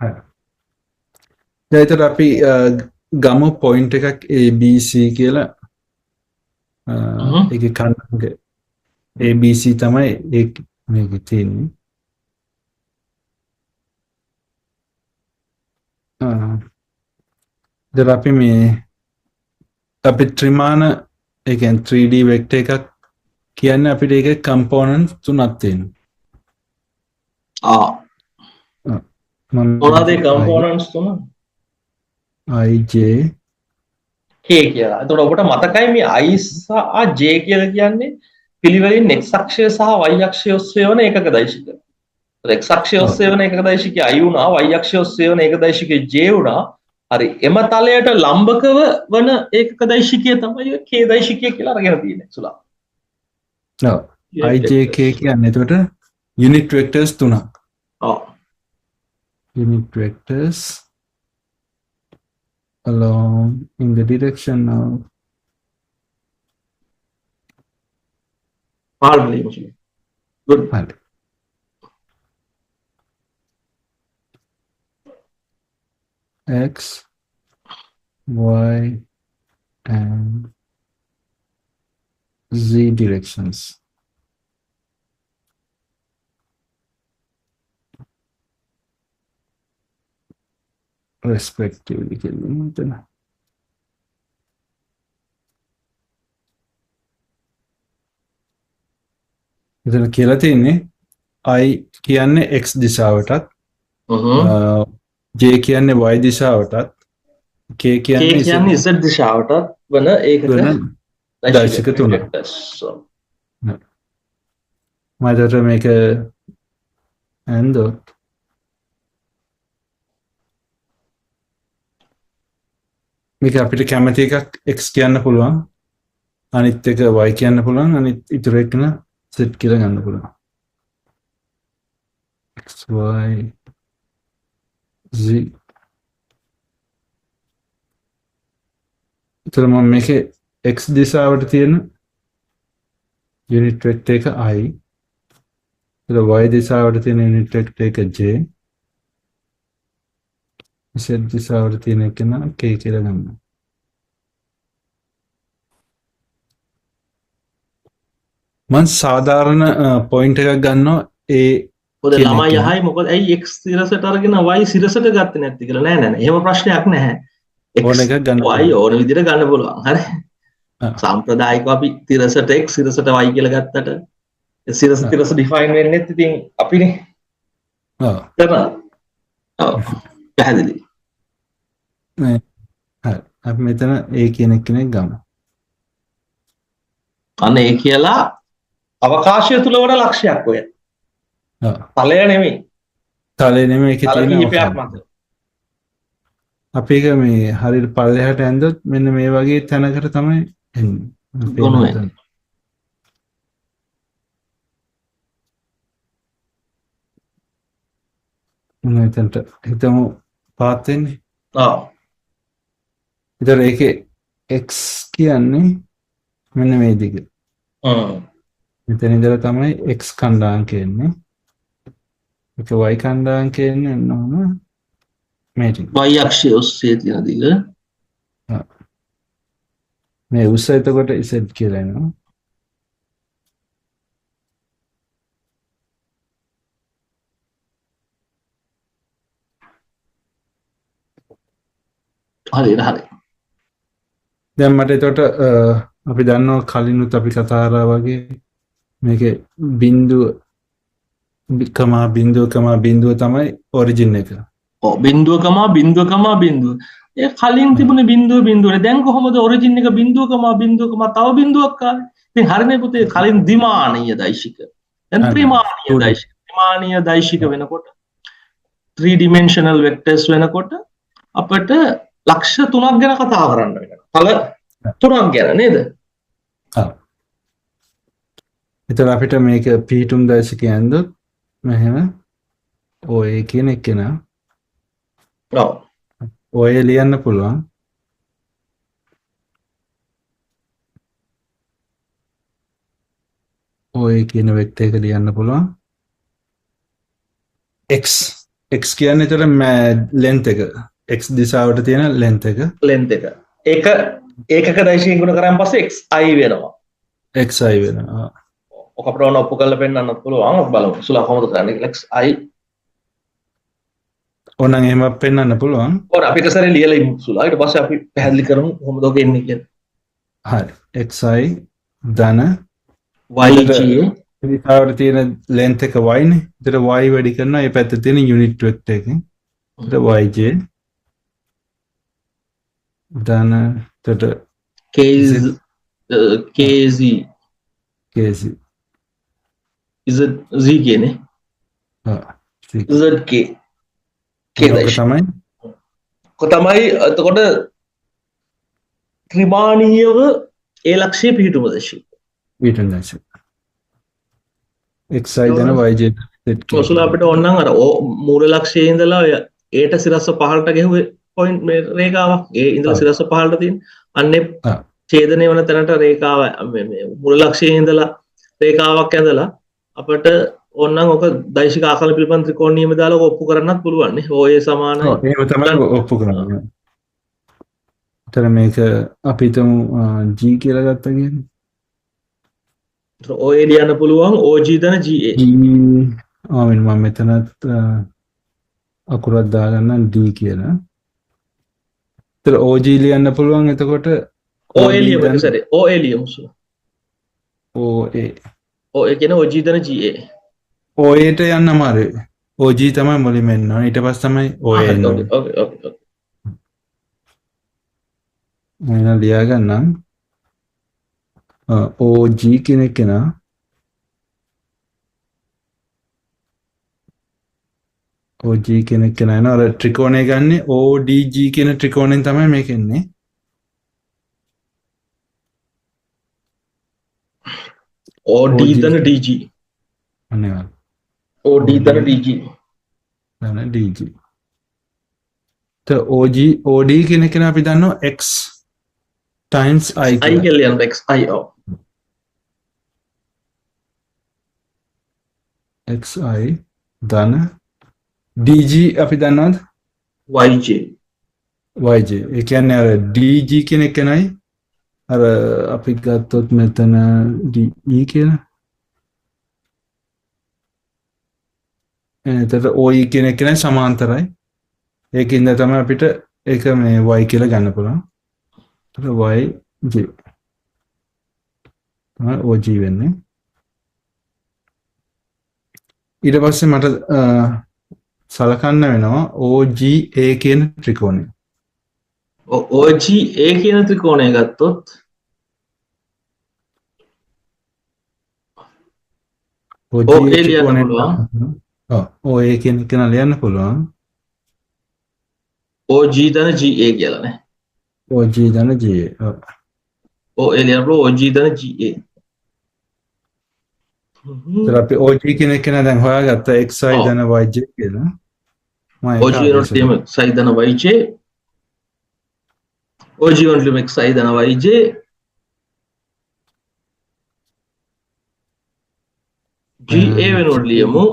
හරි. දැන් ඒතර අපි ගමු පොයින්ට් එකක් ABC කියලා. ඒකේ කන්නාග ABC තමයි මේකේ තියෙන්නේ. දැන් අපි මේ අපි ත්‍රිමාන ඒ කියන්නේ 3D වෙක්ටර් එකක් කියන්නේ අපිට ඒකේ කම්පෝනන්ට් තුනක් තියෙනවා. මොනවාද කම්පෝනන්ට්ස් තුන? I J K කියලා. එතකොට ඔබට මතකයි මේ I සහ J කියලා කියන්නේ පිළිවෙලින් x අක්ෂය සහ y අක්ෂය ඔස්සේ වන ඒකක දෛශික. x අක්ෂය ඔස්සේ වන ඒකක දෛශිකය I වුණා, y අක්ෂය ඔස්සේ වන ඒකක දෛශිකය J වුණා. හරි. එම තලයට ලම්බකව වන ඒකක දෛශිකය තමයි K දෛශිකය කියලා අරගෙන තියෙන්නේ සුලා. ඔව්. I J K කියන්නේ එතකොට යුනිට් වෙක්ටර්ස් තුනක්. ඔව්. Unit vectors along in the direction of good. X, Y, and Z directions. Respectively කියලා. එතන කියලා තියෙන්නේ I කියන්නේ x දිශාවටත් J කියන්නේ y දිශාවටත් K කියන්නේ z දිශාවටත් වන ඒකක දෛශික තුනක්. මම මේක ඇන්දොත් මේක අපිට කැමති එකක් x කියන්න පුළුවන්, අනිත් එක y කියන්න පුළුවන්, අනිත් ඉතුරු එකන z කියලා ගන්න පුළුවන්. x y z. එතකොට මම මේකේ x දිශාවට තියෙන යුනිට් වෙක්ටර් එක I, එතකොට y දිශාවට තියෙන යුනිට් වෙක්ටර් එක J, z දිශාවට තියෙන එක නම් K කියලා ගන්න. මම සාධාරණ පොයින්ට් එකක් ගන්නවා මොකද ළමයි අහයි මොකද ඇයි x සිරසට අරගෙන y සිරසට ගත්තේ නැති කියලා. නෑ නෑ එහෙම ප්‍රශ්නයක් නැහැ. ඕන එකක් ගන්න y ඕන විදිහට ගන්න පුළුවන්. හරි. සාම්ප්‍රදායිකව අපි තිරසට x සිරසට y කියලා ගත්තට සිරස ඩිෆයින් වෙන්නේ ඉතින් අපිනේ. ඔව්. ඔව්. පැහැදිලි. හරි. අපි මෙතන A කියන කෙනෙක් ගමු. අන්න ඒ කියලා අවකාශය තුල වන ලක්ෂයක් ඔය. ඔව්. තලය නෙමෙයි. තලය නෙමෙයි ඒකේ තියෙන කීපයක් මත. අපි එක මේ හරියට පල්ලෙහාට ඇඳොත් මෙන්න මේ වගේ තැනකට තමයි එන්නේ. මෙතනට හිතමු පාත් වෙන්නේ. ඔව්. ඒතර ඒකේ x කියන්නේ මෙන්න මේ දිග. මෙතන ඉඳලා තමයි x කණ්ඩායමක එන්නේ. ඒක y කණ්ඩායමක එන්නේ නෝන මේ දිග. y අක්ෂය ඔස්සේ තියෙන දිග. මේ උස එතකොට z කියලා එනවා. හරි. දැන් මට එතකොට අපි දන්නවා කලිනුත් අපි කතා කරා වගේ මේකේ බිඳුව බිඳුව තමයි ඔරිජින් එක. ඔව් බිඳුව. ඒ කලින් තිබුණේ බිඳුවනේ. දැන් කොහොමද ඔරිජින් එක බිඳුව තව බිඳුවක් ආවේ? ඉතින් හරිනේ පුතේ කලින් ද්විමානීය දෛශික. දැන් ත්‍රිමානීය දෛශික වෙනකොට 3 dimensional vectors වෙනකොට අපිට ලක්ෂ 3ක් ගැන කතා කරන්න වෙනවා. තල 3ක් ගැන නේද? ඔව්. එතන අපිට මේක P2 දෛශිකය ඇන්දොත් මෙහෙම ඔය කියන එක නා. ඔව්. ඔය ලියන්න පුළුවන්. ඔය කියන වෙක්ටර් එක ලියන්න පුළුවන්. x x කියන්නේ ඒතර length එක x දිශාවට තියෙන length එක length එක. ඒක ඒකක දෛශිකයෙන් ගුණ කරාන් පස්සේ xi වෙනවා. xi වෙනවා. ඔක අපිට ඕන ඔප්පු කරලා පෙන්නන්නත් පුළුවන්. අපි බලමු. සුලා කොහොමද කරන්නේ කියලා. xi ඕනනම් එහෙම පෙන්වන්න පුළුවන්. ඕන අපි එක සැරේ ලියලා ඉමු සුලා. ඊට පස්සේ අපි පැහැදිලි කරමු කොහොමද ඔක එන්නේ කියලා. හරි. xi ධන yg දිශාවට තියෙන length එක y නේ. ඒතර y වැඩි කරනවා මේ පැත්තේ තියෙන unit vector එකෙන්. ඒතර yj ධන එතකොට kz kz kz z කියන්නේ zk k ඒක තමයි තමයි එතකොට ත්‍රිමාණීයව ඒ ලක්ෂයේ පිහිටුම දශික. ඊටන් දැස xi ධන yj set ඔසුලා අපිට ඕනනම් අර මූල ලක්ෂයේ ඉඳලා ඔය ඒට සිරස්ස පහළට ගෙහුවේ පොයින්ට් මේ රේඛාවක් ඒ ඉඳලා සිරස්ස පහළට තියෙන අන්නේ ඡේදනය වන තැනට රේඛාව මේ මූල ලක්ෂයේ ඉඳලා රේඛාවක් ඇඳලා අපිට ඕනනම් ඔක දෛශික ආකලන පිළිබඳ ත්‍රිකෝණ නියම දාලා ඔක ඔප්පු කරන්නත් පුළුවන් නේ. OA සමානයි. ඔව් එහෙම තමයි ඔප්පු කරන්නේ. ඒතර මේක අපි හිතමු g කියලා ගත්තා කියන්නේ. OA ලියන්න පුළුවන් OG ධන GA. මම මෙතනත් අකුරක් දාගන්නම් d කියලා. ඒතර OG ලියන්න පුළුවන් එතකොට OA ලියමු සරේ. OA ලියමු. OA OA කියන OG ධන GA. OA ට යන්න අමාරුයි. OG තමයි මුලින්ම එන්න ඕනේ. ඊට පස්සේ තමයි OA එන්න ඕනේ. ඕකේ. මම ලියා ගන්නම්. OG කියන කෙනා OG කියන කෙනා නේද අර ත්‍රිකෝණය ගන්නෙ ODG කියන ත්‍රිකෝණයෙන් තමයි මේක එන්නේ. OD ධන DG. අනේ OD ධන DG. නෑ DG. OD කියන කෙනා අපි දන්නවා x times i කියලා යන xi xi ධන dg අපි දන්නවද yj ඒ කියන්නේ අර dg කියන එකනයි අර අපි ගත්තොත් මෙතන de කියලා එතකොට oe කියන එකනයි සමාන්තරයි ඒකින්ද තමයි අපිට ඒක මේ y කියලා ගන්න පුළුවන් yj තමයි og වෙන්නේ ඊට පස්සේ මට සලකන්න වෙනවා OGA කියන ත්‍රිකෝණය. OGA කියන ත්‍රිකෝණය ගත්තොත් OA ලියන්න පුළුවන්. OA කියන එක ලියන්න පුළුවන්. OG ධන GA කියලා නේ. OG ධන GA. OA ලියන්න පුළුවන් OG ධන GA. ඒතර අපි OG කියන එක දැන් හොයාගත්තා xi ධන yj කියලා. OG වලට තියමු xi ධන yj. OG වලට තියමු xi ධන yj. GA වෙනකොට ලියමු.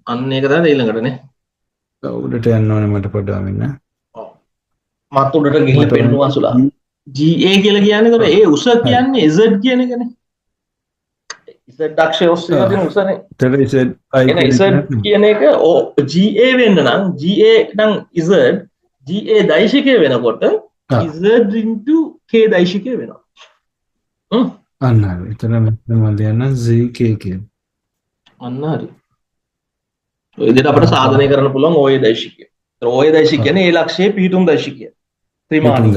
අන්න ඒක තමයි ඊළඟට නේ. උඩට යන්න ඕනේ මට පොඩ්ඩක් වෙන්න. ඔව්. මත් උඩට ගිහින් පෙන්නුවා සුලා. GA කියලා කියන්නේ ඒතර ඒ උස කියන්නේ Z කියන එකනේ. Z අක්ෂය ඔස්සේ තියෙන උසනේ. ඒතර Z කියන එක GA වෙන්න නම් GA නම් Z GA දෛශිකය වෙනකොට Z into K දෛශිකය වෙනවා. අන්න හරි. එතන මම ලියන්න ZK කියලා. අන්න හරි. ඔය විදිහට අපිට සාධනය කරන්න පුළුවන් OA දෛශිකය. ඒතර OA දෛශිකය කියන්නේ ඒ ලක්ෂයේ පිහිටුම් දෛශිකය. ත්‍රිමාණික.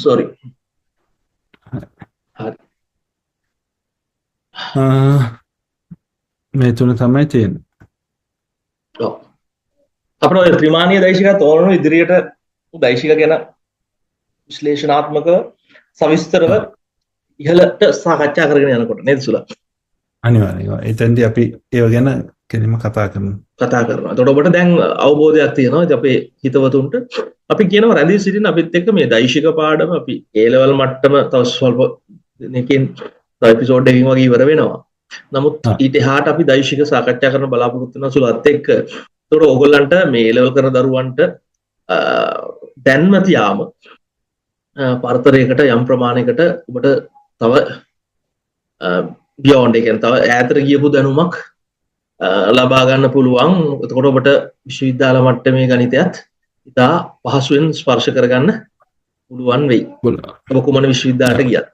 sorry. හරි. මේ තුන තමයි තියෙන්නේ. ඔව්. අපිට ඔය ත්‍රිමාණීය දෛශිකත් ඕන ඉදිරියට දෛශික ගැන විශ්ලේෂණාත්මක සවිස්තරව ඉහළට සාකච්ඡා කරගෙන යනකොට නේද සුලා? අනිවාර්යයෙන්. එතෙන්දී අපි ඒව ගැන කෙලින්ම කතා කරනවා. එතකොට ඔබට දැන් අවබෝධයක් තියෙනවා අපේ හිතවතුන්ට. අපි කියනවා රැඳී සිටින අපිත් එක්ක මේ දෛශික පාඩම අපි A level මට්ටම තව ස්වල්ප දිනකින් එපිසෝඩ් එකකින් වගේ ඉවර වෙනවා. නමුත් ආ. ඊට එහාට අපි දෛශික සාකච්ඡා කරන බලාපොරොත්තු වෙන සුළුත් එක්ක ඒතකොට ඕගොල්ලන්ට මේ ලෙවල් කරන දරුවන්ට දැන්ම තියාම පරතරයකට යම් ප්‍රමාණයකට ඔබට තව බියොන්ඩ් එකෙන් තව ඈතට ගියපු දැනුමක් ලබා ගන්න පුළුවන්. එතකොට ඔබට විශ්වවිද්‍යාල මට්ටමේ ගණිතයත් ඉතා පහසුවෙන් ස්පර්ශ කරගන්න පුළුවන් වෙයි. ඔබ කුමන විශ්වවිද්‍යාලයට ගියත්.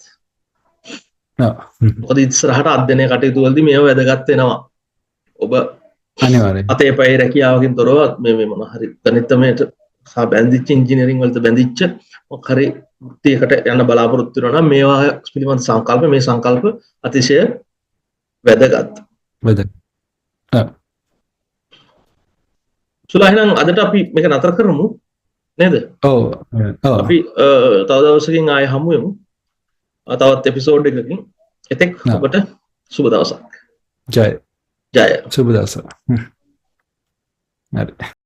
මොකද ඉස්සරහට අධ්‍යයනය කටයුතු වලදී මේව වැදගත් වෙනවා. ඔබ අනිවාර්යයෙන් අතේ පයේ රැකියාවකින් තොරව මේ මොන හරි ගණිතමයට සහ බැඳිච්ච ඉංජිනේරින් වලට බැඳිච්ච මොකක් හරි වෘත්තියකට යන්න බලාපොරොත්තු වෙනවා නම් මේවා පිළිබඳ සංකල්ප මේ සංකල්ප අතිශය වැදගත්. සුලා එහෙනම් අදට අපි මේක නතර කරමු නේද? ඔව්. අපි තව දවසකින් ආයෙ හමු වෙමු. තවත් එපිසෝඩ් එකකින්. එතෙක් ඔබට සුබ දවසක්. ජය. ජය. සුබ දවසක්. හරි.